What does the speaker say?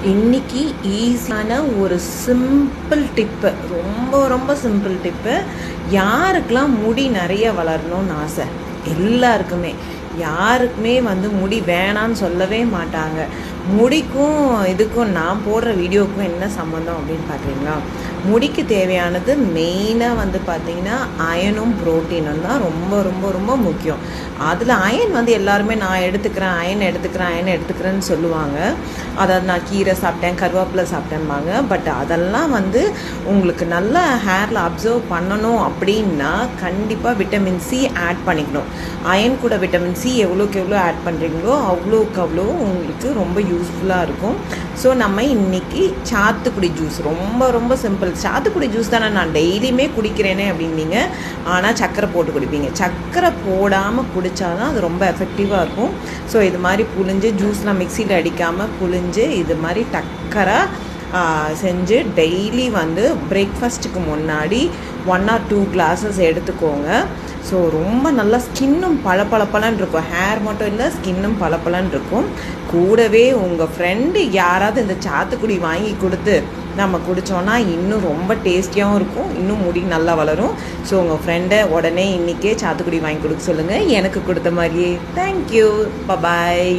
இன்னைக்கு ஈஸியான ஒரு சிம்பிள் டிப்பு, ரொம்ப ரொம்ப சிம்பிள் டிப்பு. யாருக்கெல்லாம் முடி நிறைய வளரணும்னு ஆசை? யாருக்குமே முடி வேணான்னு சொல்லவே மாட்டாங்க. முடிக்கும் இதுக்கும் நான் போடுற வீடியோவுக்கும் என்ன சம்மந்தம் அப்படின்னு பார்த்தீங்களா, முடிக்கு தேவையானது மெயினாக பார்த்தீங்கன்னா அயனும் ப்ரோட்டீனும் தான் ரொம்ப ரொம்ப ரொம்ப முக்கியம். அதில் அயன் எல்லாருமே நான் எடுத்துக்கிறேன், அயன் எடுத்துக்கிறேன்னு சொல்லுவாங்க. அதாவது நான் கீரை சாப்பிட்டேன், கருவேப்பிலை சாப்பிட்டேன்பாங்க. பட் அதெல்லாம் உங்களுக்கு நல்ல ஹேரில் அப்சர்வ் பண்ணணும் அப்படின்னா கண்டிப்பாக விட்டமின் சி ஆட் பண்ணிக்கணும். அயன் கூட விட்டமின் சி எவ்வளோக்கு எவ்வளோ ஆட் பண்ணுறீங்களோ அவ்வளோக்கு அவ்வளோ உங்களுக்கு ரொம்ப யூஸ்ஃபுல்லாக இருக்கும். ஸோ நம்ம இன்றைக்கி சாத்துக்குடி ஜூஸ், ரொம்ப ரொம்ப சிம்பிள். சாத்துக்குடி ஜூஸ் தானே நான் டெய்லியுமே குடிக்கிறேனே அப்படின்னீங்க. ஆனால் சர்க்கரை போட்டு குடிப்பீங்க. சர்க்கரை போடாமல் குடித்தாதான் அது ரொம்ப எஃபெக்டிவாக இருக்கும். ஸோ இது மாதிரி புழிஞ்சு, ஜூஸ்லாம் மிக்சியில் அடிக்காமல் புழிஞ்சு இது மாதிரி டக்கராக செஞ்சு டெய்லி பிரேக்ஃபாஸ்ட்டுக்கு முன்னாடி 1 or 2 கிளாஸஸ் எடுத்துக்கோங்க. ஸோ ரொம்ப நல்லா ஸ்கின்னும் பளபளன்னு இருக்கும். ஹேர் மட்டும் இல்லை, ஸ்கின்னும் பளபளன்னு இருக்கும். கூடவே உங்கள் ஃப்ரெண்டு யாராவது இந்த சாத்துக்குடி வாங்கி கொடுத்து நம்ம குடித்தோன்னா இன்னும் ரொம்ப டேஸ்டியாகவும் இருக்கும், இன்னும் முடி நல்லா வளரும். ஸோ உங்கள் ஃப்ரெண்டை உடனே இன்றைக்கே சாத்துக்குடி வாங்கி கொடுக்க சொல்லுங்கள், எனக்கு கொடுத்த மாதிரியே. Thank you, bye bye.